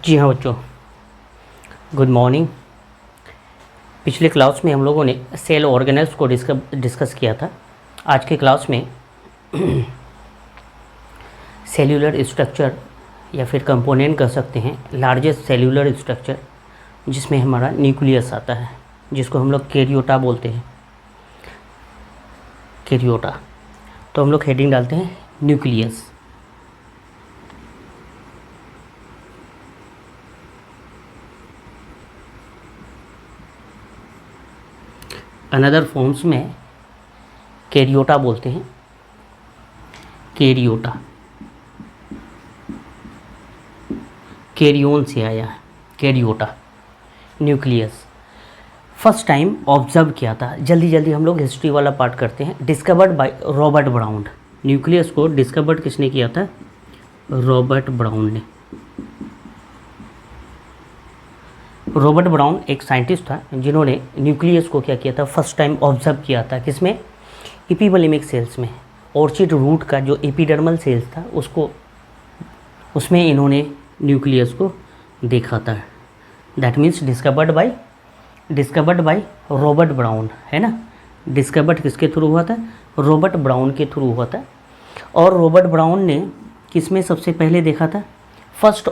जी हाँ बच्चों, good morning. पिछले क्लास में हम लोगों ने सेल ऑर्गेनेल्स को डिस्कस किया था। आज के क्लास में सेल्यूलर स्ट्रक्चर या फिर कंपोनेंट कह सकते हैं, लार्जेस्ट सेल्यूलर स्ट्रक्चर जिसमें हमारा न्यूक्लियस आता है, जिसको हम लोग कैरियोटा बोलते हैं। कैरियोटा, तो हम लोग हेडिंग डालते हैं न्यूक्लियस। अनदर फॉर्म्स में कैरियोटा बोलते हैं। कैरियोटा कैरियोन से आया है। कैरियोटा न्यूक्लियस फर्स्ट टाइम ऑब्जर्व किया था। जल्दी जल्दी हम लोग हिस्ट्री वाला पार्ट करते हैं। Discovered by Robert brown. Nucleus को डिस्कवर्ड किसने किया था? रॉबर्ट ब्राउन ने। रॉबर्ट ब्राउन एक साइंटिस्ट था जिन्होंने न्यूक्लियस को क्या किया था, फर्स्ट टाइम ऑब्जर्व किया था। किसमें? एपिबोलिमिक सेल्स में। ऑर्चिड रूट का जो एपिडर्मल सेल्स था उसमें इन्होंने न्यूक्लियस को देखा था। That means discovered by Robert brown, है ना। डिस्कवर्ड किसके थ्रू हुआ था? रॉबर्ट ब्राउन के थ्रू हुआ था। और रॉबर्ट ब्राउन ने किसमें सबसे पहले देखा था? First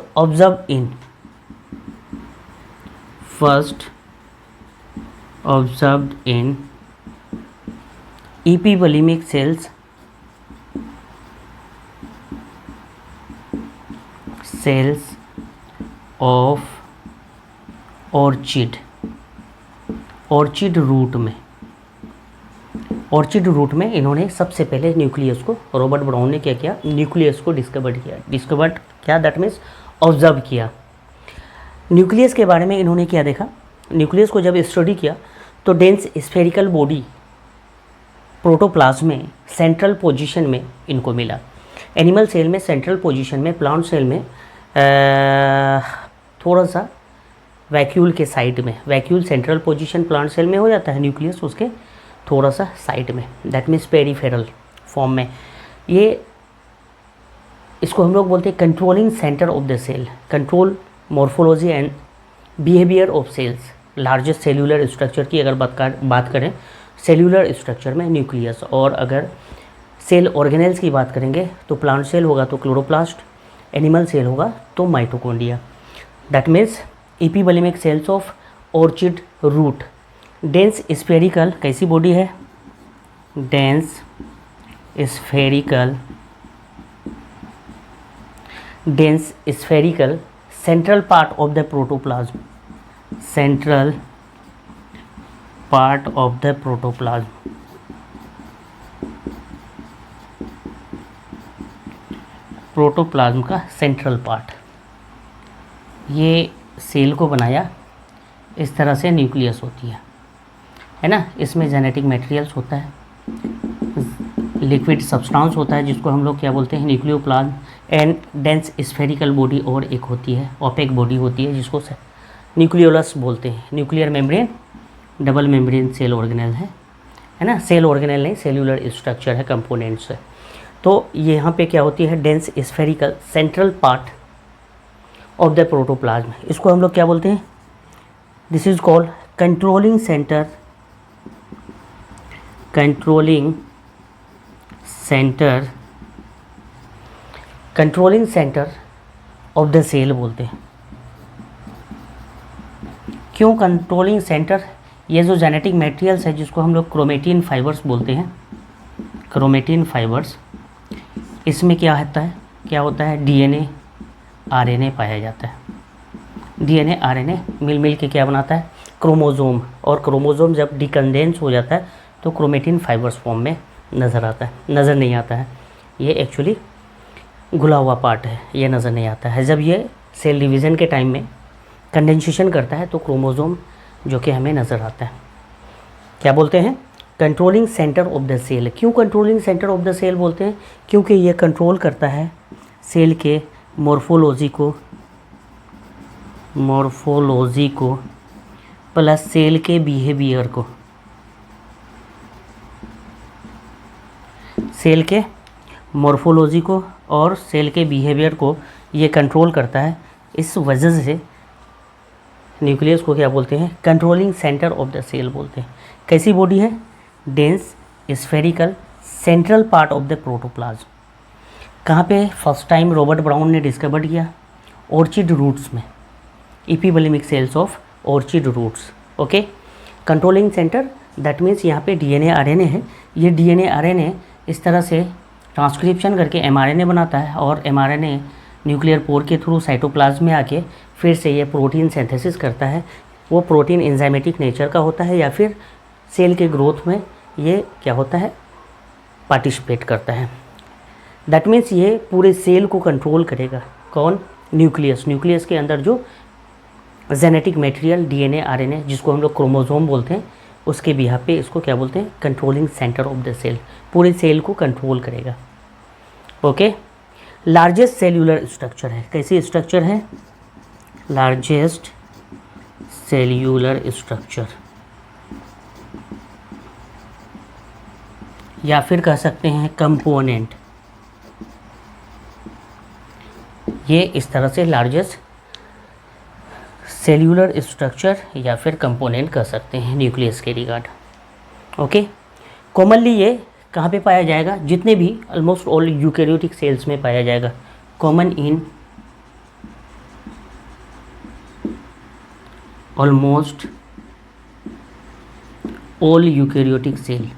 observed in epibulimic cells of orchid root में इन्होंने सबसे पहले न्यूक्लियस को, रॉबर्ट ब्राउन ने क्या किया? न्यूक्लियस को डिस्कवर्ड किया, दैट मीन्स ऑब्जर्व किया। न्यूक्लियस के बारे में इन्होंने क्या देखा? न्यूक्लियस को जब स्टडी किया तो डेंस स्फेरिकल बॉडी प्रोटोप्लाज्म में सेंट्रल पोजीशन में इनको मिला। एनिमल सेल में सेंट्रल पोजीशन में, प्लांट सेल में थोड़ा सा वैक्यूल के साइड में, vacuole central position plant cell में हो जाता है, न्यूक्लियस उसके थोड़ा सा साइड में, दैट मीन्स पेरीफेरल फॉर्म में। ये इसको हम लोग बोलते हैं controlling centre of the cell. Control morphology and behaviour of cells. Largest cellular structure की अगर बात करें सेल्यूलर स्ट्रक्चर में न्यूक्लियस, और अगर सेल ऑर्गेनेल्स की बात करेंगे तो प्लांट सेल होगा तो क्लोरोप्लास्ट, एनिमल सेल होगा तो mitochondria. That means epiblemic cells of orchid root. Dense spherical कैसी बॉडी है? Dense spherical central part of the protoplasm. Protoplasm का सेंट्रल पार्ट, ये सेल को बनाया। इस तरह से न्यूक्लियस होती है ना। इसमें जेनेटिक मटेरियल्स होता है, लिक्विड सब्सटेंस होता है जिसको हम लोग क्या बोलते हैं? Nucleoplasm. And dense spherical body और एक होती है, ओपेक बॉडी होती है जिसको न्यूक्लियोलस बोलते हैं। Nuclear membrane double membrane cell organelle है ना। सेल ऑर्गेनेल नहीं, सेल्यूलर स्ट्रक्चर है, कंपोनेंट्स है। तो यहाँ पे क्या होती है? Dense spherical central part of the protoplasm. इसको हम लोग क्या बोलते हैं? This is called controlling centre of the cell बोलते हैं। क्यों कंट्रोलिंग सेंटर? ये जो जेनेटिक मटेरियल्स है जिसको हम लोग क्रोमेटिन फाइबर्स बोलते हैं, क्रोमेटिन फाइबर्स, इसमें क्या होता है? डीएनए आरएनए पाया जाता है। डीएनए आरएनए मिल के क्या बनाता है? क्रोमोसोम। और क्रोमोसोम जब डिकंडेंस हो जाता है तो क्रोमेटिन फाइबर्स फॉर्म में नज़र नहीं आता है। ये एक्चुअली घुला हुआ पार्ट है, ये नज़र नहीं आता है। जब ये सेल डिवीज़न के टाइम में कंडेंसेशन करता है तो क्रोमोसोम जो कि हमें नज़र आता है। क्या बोलते हैं? Controlling centre of the cell. क्यों controlling centre of the cell बोलते हैं? क्योंकि ये कंट्रोल करता है सेल के मॉर्फोलॉजी को प्लस सेल के बिहेवियर को। सेल के मॉर्फोलॉजी को और सेल के बिहेवियर को ये कंट्रोल करता है। इस वजह से न्यूक्लियस को क्या बोलते हैं, controlling centre of the cell बोलते हैं। कैसी बॉडी है, dense spherical central part of the protoplasm. कहाँ पे फर्स्ट टाइम रॉबर्ट ब्राउन ने डिस्कवर किया, ऑर्चिड रूट्स में, epiblemic cells of orchid roots. Okay, controlling centre that means यहाँ पे डीएनए आरएनए है, ये डीएनए आरएनए इस तरह से ट्रांसक्रिप्शन करके एमआरएनए बनाता है और एमआरएनए न्यूक्लियर पोर के थ्रू साइटोप्लाज्म में आके फिर से ये प्रोटीन सिंथेसिस करता है। वो प्रोटीन एंजाइमेटिक नेचर का होता है या फिर सेल के ग्रोथ में ये क्या होता है, पार्टिसिपेट करता है। दैट मीन्स ये पूरे सेल को कंट्रोल करेगा। कौन, न्यूक्लियस। न्यूक्लियस के अंदर जो जेनेटिक मटेरियल डीएनए आरएनए जिसको हम लोग क्रोमोसोम बोलते हैं, उसके बिहाफ पे इसको क्या बोलते हैं, controlling centre of the cell, पूरे सेल को कंट्रोल करेगा। ओके, लार्जेस्ट सेल्यूलर स्ट्रक्चर है, कैसी स्ट्रक्चर है, लार्जेस्ट सेल्यूलर स्ट्रक्चर, या फिर कह सकते हैं कंपोनेंट। ये इस तरह से लार्जेस्ट सेल्यूलर स्ट्रक्चर या फिर कंपोनेंट कह सकते हैं न्यूक्लियस के रिगार्ड। ओके, कॉमनली ये कहाँ पे पाया जाएगा, जितने भी ऑलमोस्ट ऑल यूकैरियोटिक सेल्स में पाया जाएगा। Common in almost all eukaryotic cell.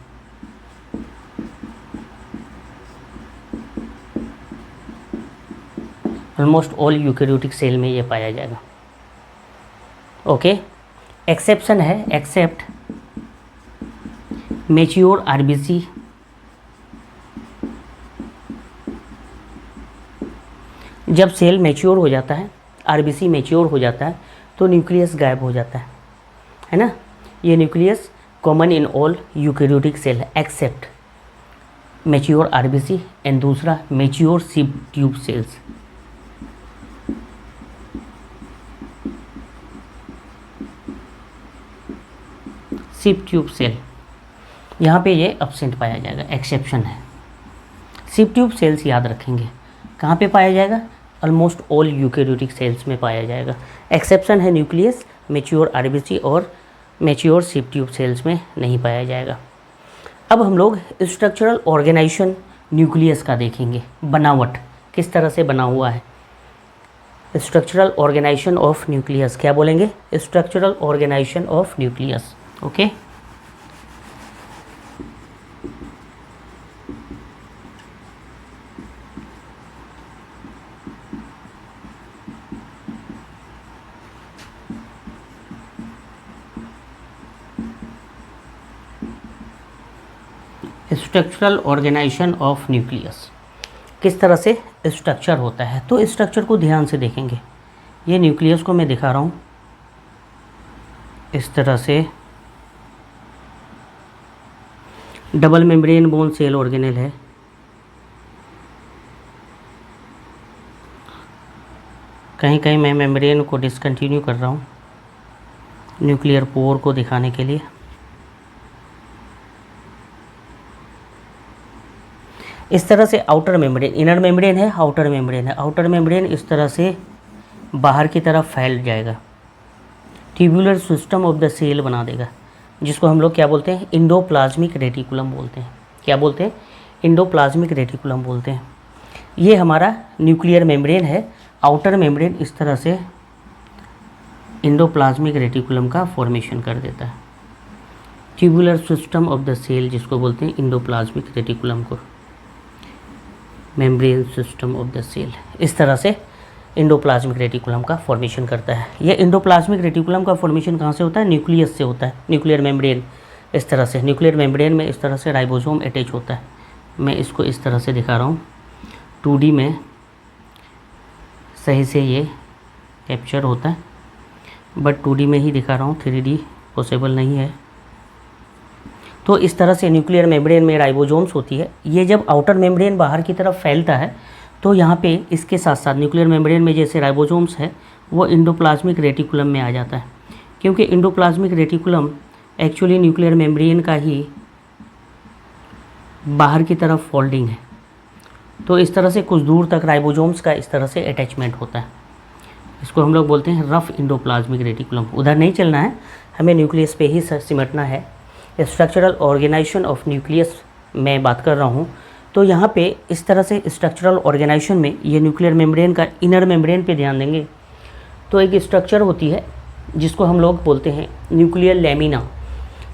Almost all eukaryotic cell में ये पाया जाएगा। ओके, एक्सेप्शन है, एक्सेप्ट मैच्योर आरबीसी, जब सेल मैच्योर हो जाता है, आरबीसी मैच्योर हो जाता है तो न्यूक्लियस गायब हो जाता है ना। ये nucleus common in all eukaryotic cell except mature RBC and दूसरा mature sieve tube cells. Sieve tube cell यहाँ पे ये एब्सेंट पाया जाएगा, एक्सेप्शन है। सिप ट्यूब सेल्स याद रखेंगे, कहाँ पे पाया जाएगा, ऑलमोस्ट ऑल यूकैरियोटिक सेल्स में पाया जाएगा। एक्सेप्शन है न्यूक्लियस, मैच्योर आरबीसी और मैच्योर सिप ट्यूब सेल्स में नहीं पाया जाएगा। अब हम लोग स्ट्रक्चरल ऑर्गेनाइजेशन न्यूक्लियस का देखेंगे, बनावट किस तरह से बना हुआ है। स्ट्रक्चरल ऑर्गेनाइजेशन ऑफ न्यूक्लियस क्या बोलेंगे, structural organisation of nucleus. Okay, structural organisation of nucleus किस तरह से स्ट्रक्चर होता है, तो स्ट्रक्चर को ध्यान से देखेंगे। ये न्यूक्लियस को मैं दिखा रहा हूँ इस तरह से, double membrane bone cell organelle है, कहीं कहीं मैं मेम्ब्रेन को डिसकंटिन्यू कर रहा हूँ न्यूक्लियर पोर को दिखाने के लिए। इस तरह से आउटर मेम्ब्रेन, इनर मेम्ब्रेन है, आउटर मेम्ब्रेन है। आउटर मेम्ब्रेन इस तरह से बाहर की तरफ फैल जाएगा, tubular system of the cell बना देगा, जिसको हम लोग क्या बोलते हैं, इंडोप्लाज्मिक रेटिकुलम बोलते हैं। क्या बोलते हैं, इंडोप्लाज्मिक रेटिकुलम बोलते हैं। ये हमारा न्यूक्लियर मेम्ब्रेन है। आउटर मेम्ब्रेन इस तरह से इंडोप्लाज्मिक रेटिकुलम का फॉर्मेशन कर देता है, tubular system of the cell जिसको बोलते हैं इंडोप्लाज्मिक रेटिकुलम को, membrane system of the cell. इस तरह से इंडोप्लाज्मिक रेटिकुलम का फॉर्मेशन करता है। ये इंडोप्लाज्मिक रेटिकुलम का फॉर्मेशन कहाँ से होता है, न्यूक्लियस से होता है। न्यूक्लियर मेम्ब्रेन इस तरह से, न्यूक्लियर मेम्ब्रेन में इस तरह से राइबोसोम अटैच होता है। मैं इसको इस तरह से दिखा रहा हूँ 2D में, सही से ये कैप्चर होता है, बट 2D में ही दिखा रहा हूँ, 3D पॉसिबल नहीं है। तो इस तरह से न्यूक्लियर मेम्ब्रेन में राइबोसोम्स होती है। ये जब आउटर मेम्ब्रेन बाहर की तरफ फैलता है तो यहाँ पे इसके साथ साथ न्यूक्लियर मेम्ब्रेन में जैसे राइबोसोम्स है वो इंडोप्लाज्मिक रेटिकुलम में आ जाता है, क्योंकि endoplasmic reticulum actually nuclear membrane का ही बाहर की तरफ फोल्डिंग है। तो इस तरह से कुछ दूर तक राइबोसोम्स का इस तरह से अटैचमेंट होता है। इसको हम लोग बोलते हैं रफ इंडोप्लाज्मिक रेटिकुलम। उधर नहीं चलना है, हमें न्यूक्लियस पे ही सिमटना है। स्ट्रक्चरल ऑर्गेनाइजेशन ऑफ न्यूक्लियस मैं बात कर रहा हूँ। तो यहाँ पे इस तरह से स्ट्रक्चरल ऑर्गेनाइजेशन में ये न्यूक्लियर मेम्ब्रेन का इनर मेम्ब्रेन पे ध्यान देंगे। तो एक स्ट्रक्चर होती है जिसको हम लोग बोलते हैं न्यूक्लियर लेमिना।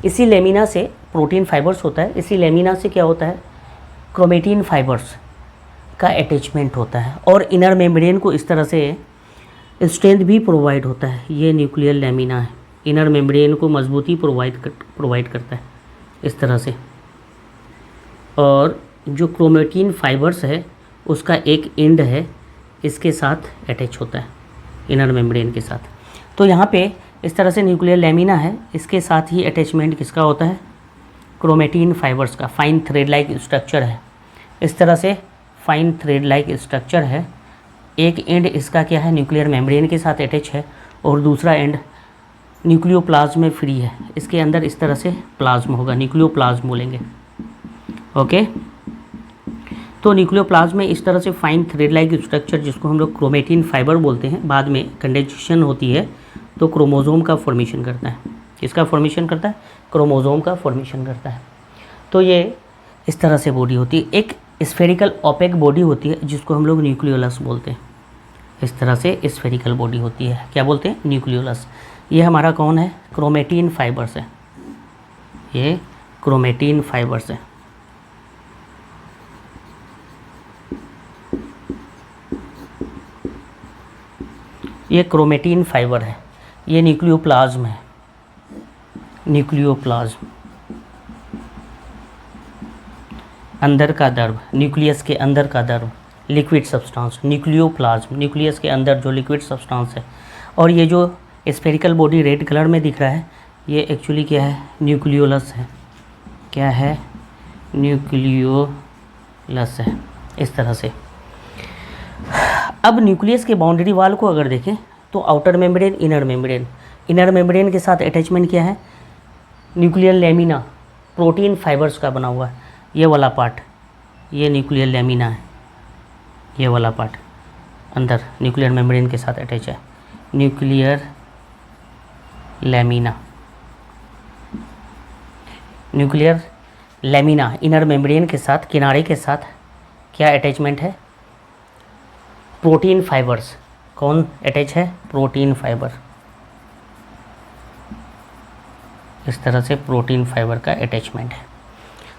इसी लेमिना से प्रोटीन फाइबर्स होता है, इसी लेमिना से क्या होता है, क्रोमेटिन फाइबर्स का अटैचमेंट होता है और इनर मेम्ब्रेन को इस तरह से स्ट्रेंथ भी प्रोवाइड होता है। ये न्यूक्लियर लेमिना है, इनर मेम्ब्रेन को मजबूती प्रोवाइड करता है इस तरह से। और जो क्रोमेटिन फाइबर्स है उसका एक एंड है इसके साथ अटैच होता है इनर मेम्ब्रेन के साथ। तो यहाँ पे इस तरह से न्यूक्लियर लेमिना है, इसके साथ ही अटैचमेंट किसका होता है, क्रोमेटिन फाइबर्स का। फाइन थ्रेड लाइक स्ट्रक्चर है, इस तरह से फाइन थ्रेड लाइक स्ट्रक्चर है। एक एंड इसका क्या है, न्यूक्लियर मेम्ब्रेन के साथ अटैच है और दूसरा एंड न्यूक्लियोप्लाज्म में फ्री है। इसके अंदर इस तरह से प्लाज्म होगा, न्यूक्लियोप्लाज्म बोलेंगे। ओके, तो न्यूक्लियोप्लाज्म में इस तरह से फाइन थ्रेड लाइक स्ट्रक्चर जिसको हम लोग क्रोमेटिन फाइबर बोलते हैं, बाद में कंडेंसेशन होती है तो क्रोमोसोम का फॉर्मेशन करता है। किसका फॉर्मेशन करता है, क्रोमोसोम का फॉर्मेशन करता है। तो ये इस तरह से बॉडी होती है। एक स्फेरिकल ओपेक बॉडी होती है जिसको हम लोग न्यूक्लियोलस बोलते हैं। इस तरह से स्फेरिकल बॉडी होती है, क्या बोलते हैं, न्यूक्लियोलस। ये हमारा कौन है, क्रोमेटिन फाइबर्स है, ये क्रोमेटिन फाइबर्स है। ये क्रोमेटिन फाइबर है, ये न्यूक्लियोप्लाज्म है, न्यूक्लियोप्लाज्म अंदर का द्रव, न्यूक्लियस के अंदर का द्रव, लिक्विड सब्सटेंस, न्यूक्लियोप्लाज्म, न्यूक्लियस के अंदर जो लिक्विड सब्सटेंस है। और ये जो स्फेरिकल बॉडी रेड कलर में दिख रहा है ये एक्चुअली क्या है, न्यूक्लियोलस है। क्या है, न्यूक्लियोलस है इस तरह से। अब न्यूक्लियस के बाउंड्री वाल को अगर देखें तो outer membrane, inner membrane. Inner membrane के साथ अटैचमेंट क्या है, न्यूक्लियर लेमिना, प्रोटीन फाइबर्स का बना हुआ है। ये वाला पार्ट, ये न्यूक्लियर लेमिना है, ये वाला पार्ट अंदर न्यूक्लियर मेम्ब्रेन के साथ अटैच है, nuclear lamina. Nuclear lamina inner membrane के साथ, किनारे के साथ क्या अटैचमेंट है, प्रोटीन फाइबर्स। कौन अटैच है, प्रोटीन फाइबर। इस तरह से प्रोटीन फाइबर का अटैचमेंट है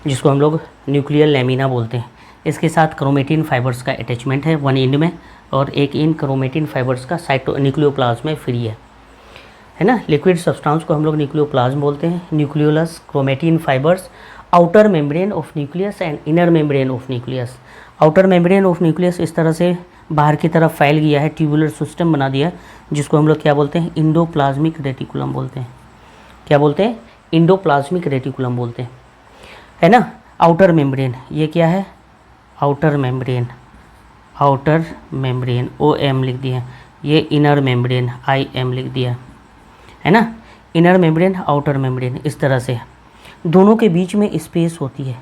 जिसको हम लोग न्यूक्लियर लेमिना बोलते हैं। इसके साथ क्रोमेटिन फाइबर्स का अटैचमेंट है वन एंड में, और एक इन क्रोमेटिन फाइबर्स का न्यूक्लियोप्लाज्म में फ्री है ना। लिक्विड सब्सटेंस को हम लोग न्यूक्लियोप्लाज्म बोलते हैं। Nucleolus, chromatin fibres, outer membrane of nucleus and inner membrane of nucleus. Outer membrane of nucleus इस तरह से बाहर की तरफ फैल गया है, ट्यूबुलर सिस्टम बना दिया, जिसको हम लोग क्या बोलते हैं, इंडोप्लाज्मिक रेटिकुलम बोलते हैं। क्या बोलते हैं, इंडोप्लाज्मिक रेटिकुलम बोलते हैं, है ना। आउटर मेम्ब्रेन, ये क्या है, outer membrane, outer membrane OM लिख दिया। ये इनर मेम्ब्रेन IM लिख दिया, है ना। इनर मेम्ब्रेन, आउटर मेम्ब्रेन, इस तरह से दोनों के बीच में स्पेस होती है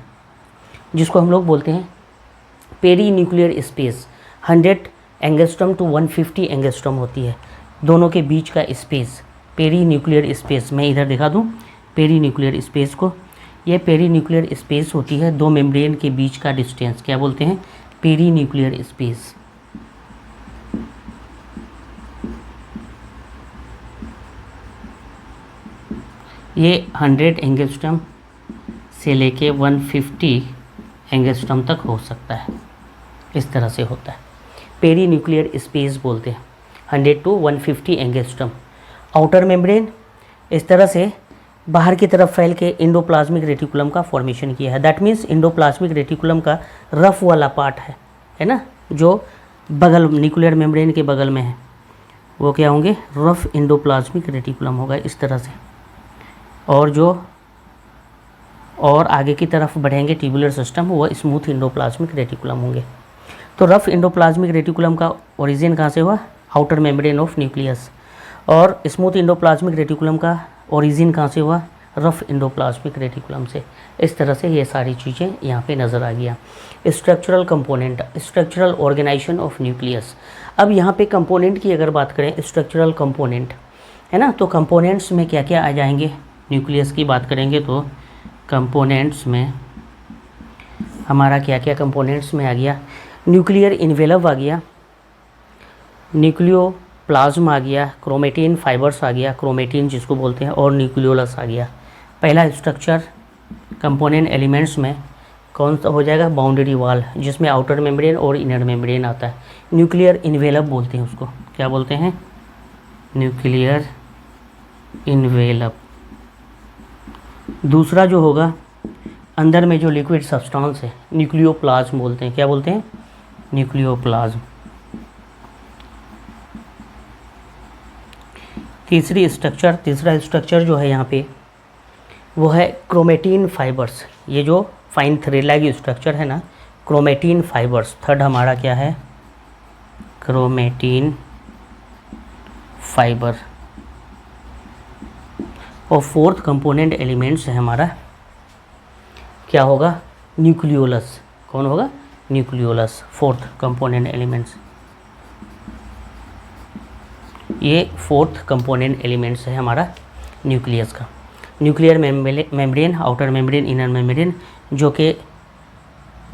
जिसको हम लोग बोलते हैं perinuclear space. 100 angstrom to 150 angstrom होती है दोनों के बीच का स्पेस, पेरी न्यूक्लियर स्पेस। मैं इधर दिखा दूँ पेरी न्यूक्लियर स्पेस को, ये पेरी न्यूक्लियर स्पेस होती है दो मेम्ब्रेन के बीच का डिस्टेंस, क्या बोलते हैं, पेरी न्यूक्लियर स्पेस। ये 100 एंगस्ट्रॉम से लेके 150 एंगस्ट्रॉम तक हो सकता है, इस तरह से होता है, पेरी न्यूक्लियर स्पेस बोलते हैं। 100 to 150 एंगस्ट्रॉम। आउटर मेम्ब्रेन इस तरह से बाहर की तरफ फैल के इंडोप्लाज्मिक रेटिकुलम का फॉर्मेशन किया है। दैट मीन्स इंडोप्लाज्मिक रेटिकुलम का रफ वाला पार्ट है ना, जो बगल न्यूक्लियर मेम्ब्रेन के बगल में है, वो क्या होंगे, रफ इंडोप्लाज्मिक रेटिकुलम होगा इस तरह से। और जो और आगे की तरफ बढ़ेंगे ट्यूबुलर सिस्टम, वो स्मूथ इंडोप्लाज्मिक रेटिकुलम होंगे। तो रफ इंडोप्लाज्मिक रेटिकुलम का ओरिजिन कहाँ से हुआ, आउटर मेम्ब्रेन ऑफ न्यूक्लियस। और स्मूथ इंडोप्लाज्मिक रेटिकुलम का ओरिजिन कहाँ से हुआ, रफ इंडोप्लाज्मिक रेटिकुलम से। इस तरह से ये सारी चीज़ें यहाँ पे नज़र आ गया। Structural component, structural organisation of nucleus. अब यहाँ पे कंपोनेंट की अगर बात करें, स्ट्रक्चरल कंपोनेंट है ना, तो कंपोनेंट्स में क्या क्या आ जाएंगे, न्यूक्लियस की बात करेंगे तो कंपोनेंट्स में हमारा क्या क्या कंपोनेंट्स में आ गया, न्यूक्लियर इन्वेलप आ गया, न्यूक्लियोप्लाज्म आ गया, क्रोमेटिन फाइबर्स आ गया, क्रोमेटिन जिसको बोलते हैं, और न्यूक्लियोलस आ गया। पहला स्ट्रक्चर कंपोनेंट एलिमेंट्स में कौन सा हो जाएगा, बाउंड्री वॉल, जिसमें आउटर मेम्ब्रेन और इनर मेम्ब्रेन आता है, न्यूक्लियर इन्वेलप बोलते हैं उसको, क्या बोलते हैं, न्यूक्लियर इन्वेलप। दूसरा जो होगा अंदर में जो लिक्विड सब्सटेंस है, न्यूक्लियोप्लाज्म बोलते हैं, क्या बोलते हैं, न्यूक्लियोप्लाज्म। तीसरा स्ट्रक्चर जो है यहाँ पे वो है क्रोमेटिन फाइबर्स, ये जो फाइन थ्रेड लाइक स्ट्रक्चर है ना, क्रोमेटिन फाइबर्स। थर्ड हमारा क्या है, क्रोमेटिन फाइबर। और फोर्थ कंपोनेंट एलिमेंट्स है हमारा, क्या होगा, न्यूक्लियोलस। कौन होगा, न्यूक्लियोलस, फोर्थ कंपोनेंट एलिमेंट्स। ये फोर्थ कंपोनेंट एलिमेंट्स है हमारा न्यूक्लियस का। Nuclear membrane, outer membrane, inner membrane, जो कि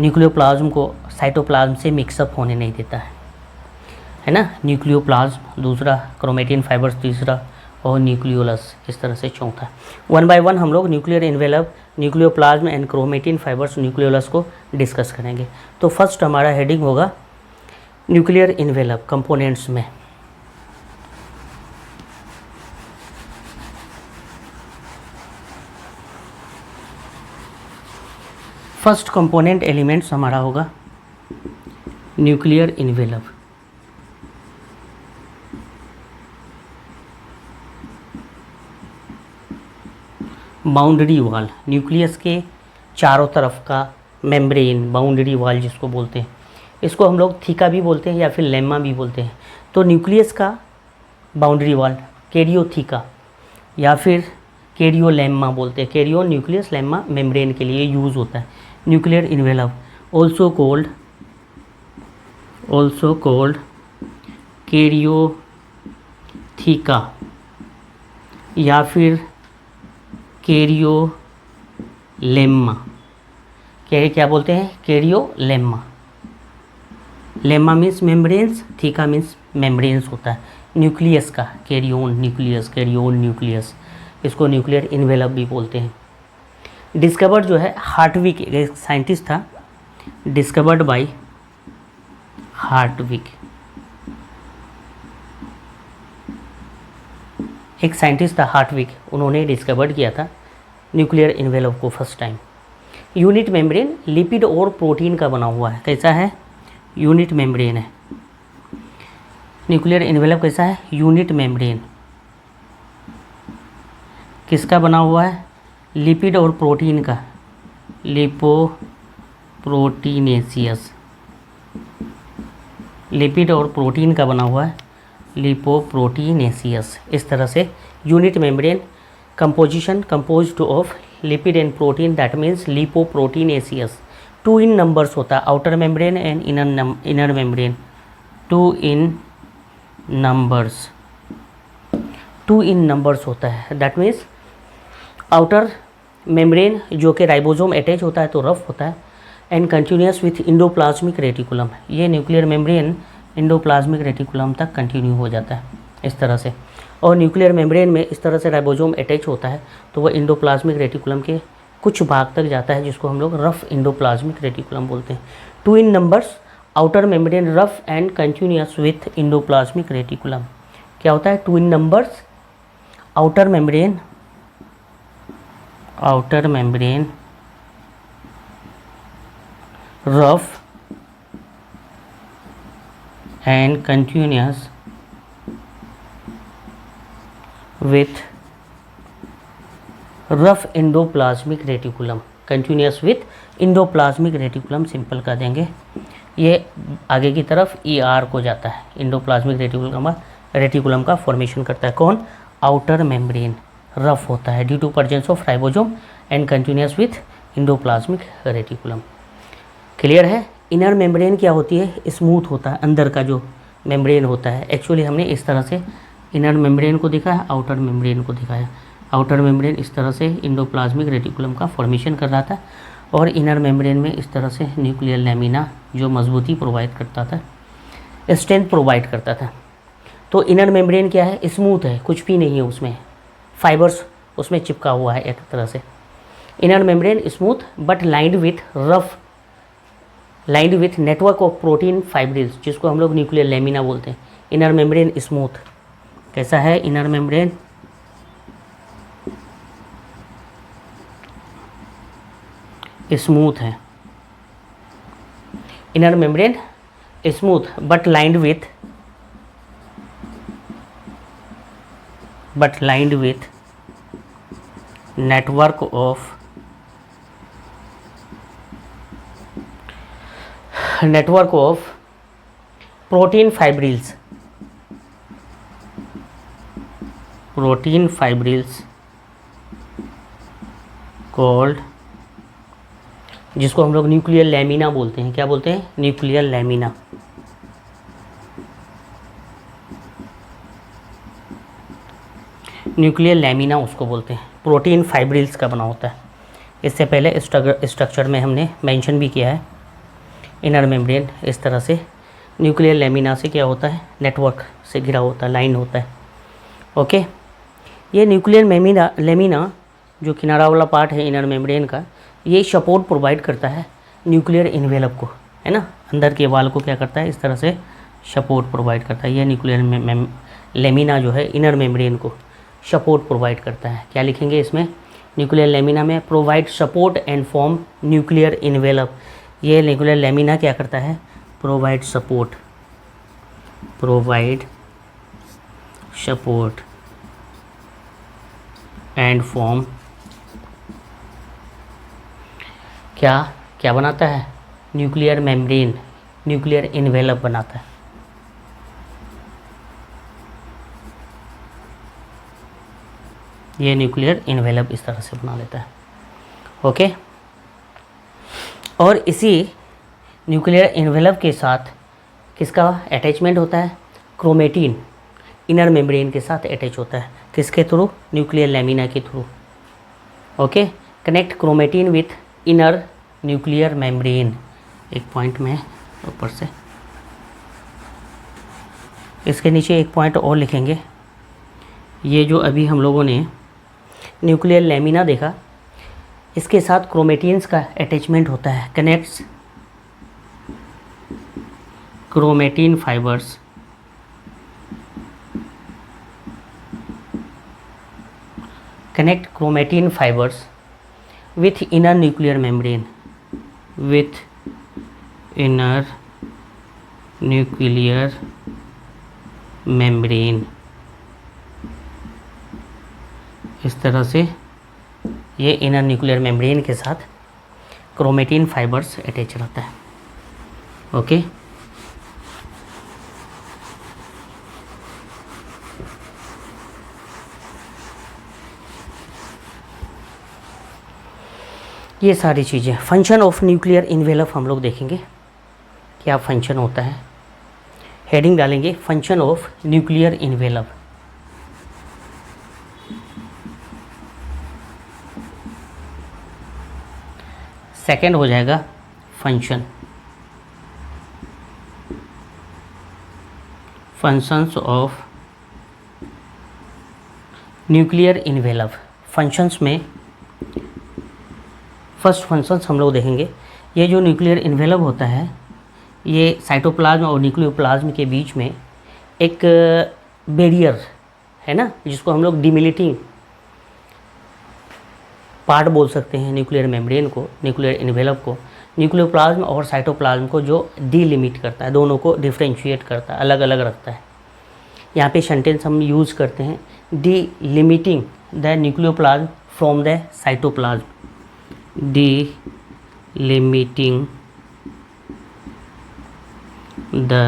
न्यूक्लियोप्लाज्म को साइटोप्लाज्म से मिक्सअप होने नहीं देता है ना, न्यूक्लियोप्लाज्म दूसरा, क्रोमेटिन फाइबर्स तीसरा, और न्यूक्लियोलस इस तरह से चौथा। वन बाय वन हम लोग nuclear envelope, nucleoplasm and chromatin fibres, nucleolus को डिस्कस करेंगे। तो फर्स्ट हमारा हेडिंग होगा न्यूक्लियर इन्वेलप कंपोनेंट्स में। फर्स्ट कंपोनेंट एलिमेंट्स हमारा होगा nuclear envelope. Boundary wall, nucleus के चारों तरफ का मेम्ब्रेन, बाउंड्री वॉल जिसको बोलते हैं, इसको हम लोग थीका भी बोलते हैं या फिर लेम्मा भी बोलते हैं। तो न्यूक्लियस का बाउंड्री वॉल कैरियोथीका या फिर कैरियोलेम्मा बोलते हैं, कैरियो न्यूक्लियस लेम्मा मेम्ब्रेन के लिए यूज़ होता है। Nuclear envelope also called karyotheca या फिर कैरियोलेम्मा, क्या बोलते हैं, karyolemma. Lemma means membranes, theca means membranes होता है न्यूक्लियस का, कैरियोन न्यूक्लियस, इसको न्यूक्लियर इन्वेलप भी बोलते हैं। डिस्कवर्ड जो है हार्टविक, एक साइंटिस्ट था, डिस्कवर्ड बाय हार्टविक, एक साइंटिस्ट था हार्टविक, उन्होंने डिस्कवर्ड किया था न्यूक्लियर इन्वेलप को first time. Unit membrane lipid और प्रोटीन का बना हुआ है, कैसा है, यूनिट मेम्ब्रेन है। न्यूक्लियर इन्वेलप कैसा है, यूनिट मेम्ब्रेन, किसका बना हुआ है, लिपिड और प्रोटीन का, लिपोप्रोटीनेशियस, लिपिड और प्रोटीन का बना हुआ है, लिपोप्रोटीनेशियस। इस तरह से unit membrane composition composed of lipid and protein, that means lipoproteinaceous. Two in numbers होता है, outer membrane and inner membrane, two in numbers होता है। दैट मीन्स आउटर मेम्ब्रेन जो कि राइबोसोम अटैच होता है तो रफ होता है, and continuous with endoplasmic reticulum, ये न्यूक्लियर मेम्ब्रेन इंडोप्लाज्मिक रेटिकुलम तक कंटिन्यू हो जाता है इस तरह से। और न्यूक्लियर मेम्ब्रेन में इस तरह से राइबोसोम अटैच होता है तो वह इंडोप्लाज्मिक रेटिकुलम के कुछ भाग तक जाता है, जिसको हम लोग रफ इंडोप्लाज्मिक रेटिकुलम बोलते हैं। Two in numbers, outer membrane rough and continuous with endoplasmic reticulum. क्या होता है, two in numbers, outer membrane rough and continuous with rough endoplasmic reticulum, continuous with endoplasmic reticulum simple कर देंगे। ये आगे की तरफ ER को जाता है, इंडोप्लाज्मिक रेटिकुलम का फॉर्मेशन करता है। कौन, आउटर मेम्ब्रेन रफ होता है due to presence of ribosome and continuous with endoplasmic reticulum. Clear है। इनर मेम्ब्रेन क्या होती है, स्मूथ होता है, अंदर का जो मेम्ब्रेन होता है। एक्चुअली हमने इस तरह से इनर मेम्ब्रेन को दिखाया, आउटर मेम्ब्रेन को दिखाया। आउटर मेम्ब्रेन इस तरह से इंडोप्लाज्मिक रेटिकुलम का फॉर्मेशन कर रहा था और इनर मेम्ब्रेन में इस तरह से न्यूक्लियर लैमिना जो मजबूती प्रोवाइड करता था, स्ट्रेंथ प्रोवाइड करता था। तो इनर मेम्ब्रेन क्या है, स्मूथ है, कुछ भी नहीं है उसमें, फाइबर्स उसमें चिपका हुआ है एक तरह से। Inner membrane smooth but lined with network of protein fibrils, जिसको हम लोग न्यूक्लियर लैमिना बोलते हैं। इनर मेम्ब्रेन स्मूथ, कैसा है इनर मेम्ब्रेन, स्मूथ है। Inner membrane smooth but lined with network of protein fibrils called, जिसको हम लोग न्यूक्लियर लैमिना बोलते हैं। क्या बोलते हैं, न्यूक्लियर लैमिना। न्यूक्लियर लैमिना उसको बोलते हैं, प्रोटीन फाइब्रिल्स का बना होता है। इससे पहले स्ट्रक्चर में हमने मेंशन भी किया है, इनर मेम्ब्रेन इस तरह से न्यूक्लियर लैमिना से क्या होता है, नेटवर्क से घिरा होता है, लाइन होता है। ओके, ये न्यूक्लियर लैमिना जो किनारा वाला पार्ट है इनर मेम्ब्रेन का, ये सपोर्ट प्रोवाइड करता है न्यूक्लियर इन्वेलप को, है ना, अंदर के वाल को क्या करता है, इस तरह से सपोर्ट प्रोवाइड करता है। ये न्यूक्लियर लैमिना जो है इनर मेम्ब्रेन को सपोर्ट प्रोवाइड करता है। क्या लिखेंगे इसमें, न्यूक्लियर लैमिना में provide support and form nuclear envelope. ये न्यूक्लियर लैमिना क्या करता है, प्रोवाइड सपोर्ट एंड फॉर्म, क्या बनाता है, न्यूक्लियर मेम्ब्रेन, न्यूक्लियर इन्वेलप बनाता है। ये न्यूक्लियर इन्वेलप इस तरह से बना लेता है। ओके, और इसी न्यूक्लियर इन्वेलप के साथ किसका अटैचमेंट होता है, क्रोमेटिन इनर मेम्ब्रेन के साथ अटैच होता है। किसके थ्रू, न्यूक्लियर लैमिना के through. Okay, connect chromatin with inner nuclear membrane. एक पॉइंट में ऊपर से, इसके नीचे एक पॉइंट और लिखेंगे। ये जो अभी हम लोगों ने न्यूक्लियर लैमिना देखा, इसके साथ क्रोमेटिन्स का अटैचमेंट होता है, connects chromatin fibres with inner nuclear membrane, इस तरह से ये इनर न्यूक्लियर मेम्ब्रेन के साथ क्रोमेटिन फाइबर्स अटैच रहता है। ओके, ये सारी चीज़ें। फंक्शन ऑफ न्यूक्लियर इन्वेलप हम लोग देखेंगे, क्या फंक्शन होता है। हेडिंग डालेंगे function of nuclear envelope. Second हो जाएगा functions of nuclear envelope. Functions में फर्स्ट फंक्शंस हम लोग देखेंगे। ये जो न्यूक्लियर इन्वेलप होता है, ये साइटोप्लाज्म और न्यूक्लियोप्लाज्म के बीच में एक बैरियर है ना, जिसको हम लोग डिमिलिटिंग पार्ट बोल सकते हैं न्यूक्लियर मेम्ब्रेन को, न्यूक्लियर इन्वेलप को, न्यूक्लियोप्लाज्म और साइटोप्लाज्म को जो डिलिमिट करता है, दोनों को डिफ्रेंशिएट करता है, अलग अलग रखता है। यहाँ पे सेंटेंस हम यूज़ करते हैं, delimiting the nucleoplasm from the cytoplasm, delimiting the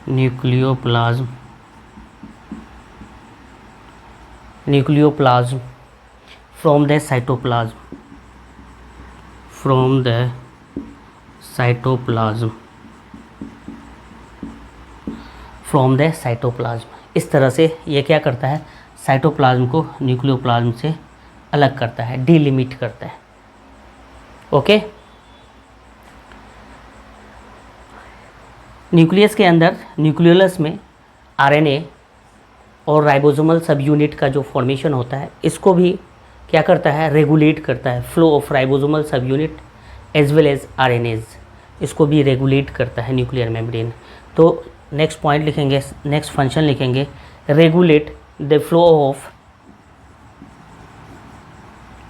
nucleoplasm from the cytoplasm from the cytoplasm. इस तरह से ये क्या करता है, साइटोप्लाज्म को न्यूक्लियोप्लाज्म से अलग करता है, डिलिमिट करता है। ओके, न्यूक्लियस के अंदर, न्यूक्लियोलस में आरएनए और राइबोसोमल सब यूनिट का जो फॉर्मेशन होता है, इसको भी क्या करता है, रेगुलेट करता है। Flow of ribosomal subunit as well as RNAs, इसको भी रेगुलेट करता है न्यूक्लियर मेम्ब्रेन। तो नेक्स्ट पॉइंट लिखेंगे, नेक्स्ट फंक्शन लिखेंगे, regulate the flow of,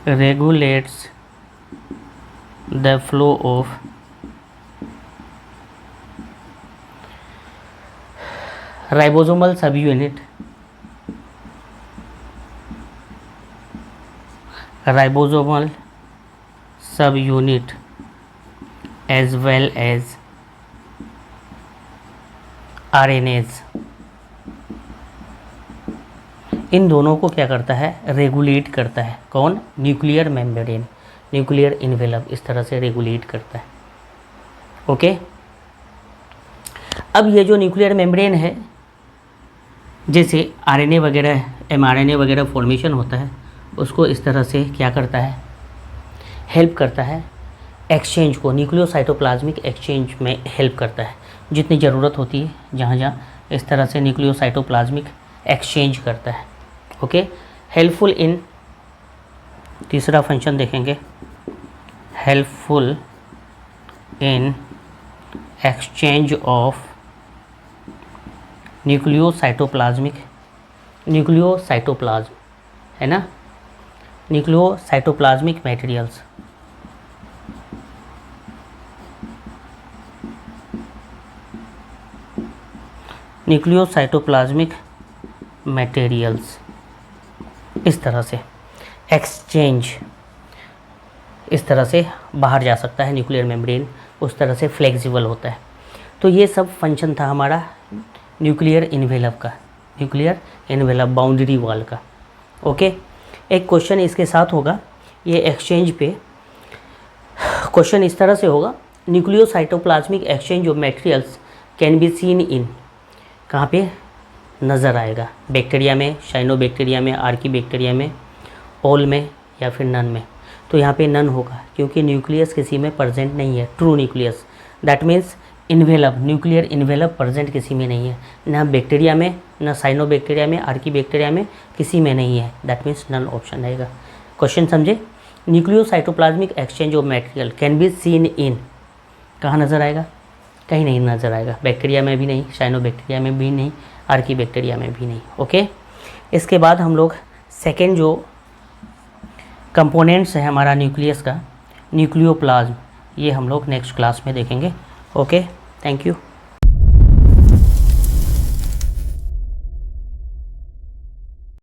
regulates the flow of ribosomal subunit, ribosomal subunit as well as RNAs। इन दोनों को क्या करता है, रेगुलेट करता है। कौन, न्यूक्लियर मेम्ब्रेन, न्यूक्लियर इन्वेलप, इस तरह से रेगुलेट करता है। ओके, अब ये जो न्यूक्लियर मेम्ब्रेन है, जैसे आरएनए वगैरह, एमआरएनए वगैरह फॉर्मेशन होता है, उसको इस तरह से क्या करता है, हेल्प करता है एक्सचेंज को, न्यूक्लियोसाइटोप्लाज्मिक एक्सचेंज में हेल्प करता है। जितनी ज़रूरत होती है, जहाँ जहाँ, इस तरह से न्यूक्लियोसाइटोप्लाज्मिक एक्सचेंज करता है। ओके, हेल्पफुल इन, तीसरा फंक्शन देखेंगे, हेल्पफुल इन एक्सचेंज ऑफ न्यूक्लियोसाइटोप्लाज्म है ना, न्यूक्लियोसाइटोप्लाज्मिक मटेरियल्स। न्यूक्लियोसाइटोप्लाज्मिक मटेरियल्स इस तरह से एक्सचेंज, इस तरह से बाहर जा सकता है न्यूक्लियर मेम्ब्रेन, उस तरह से फ्लेक्सिबल होता है। तो ये सब फंक्शन था हमारा न्यूक्लियर इन्वेलप का, न्यूक्लियर इन्वेलप बाउंड्री वॉल का। ओके, एक क्वेश्चन इसके साथ होगा, ये एक्सचेंज पे क्वेश्चन इस तरह से होगा, nucleocytoplasmic exchange of materials can be seen in, कहाँ पे नज़र आएगा, बैक्टीरिया में, साइनोबैक्टीरिया में, आर्की बैक्टीरिया में, ऑल में, या फिर नन में। तो यहाँ पे नन होगा क्योंकि न्यूक्लियस किसी में प्रेजेंट नहीं है, true nucleus, that means envelope, nuclear envelope present किसी में नहीं है, ना बैक्टीरिया में, ना साइनोबैक्टीरिया में, आर्की बैक्टीरिया में, किसी में नहीं है, दैट मीन्स नन ऑप्शन रहेगा। क्वेश्चन समझे, nucleocytoplasmic exchange of material can be seen in, कहाँ नज़र आएगा, कहीं नहीं नज़र आएगा, बैक्टीरिया में भी नहीं, साइनोबैक्टीरिया में भी नहीं, आर्की बैक्टीरिया में भी नहीं। ओके, इसके बाद हम लोग सेकेंड जो कंपोनेंट्स है हमारा न्यूक्लियस का, न्यूक्लियोप्लाज्म, ये हम लोग नेक्स्ट क्लास में देखेंगे। Okay, thank you.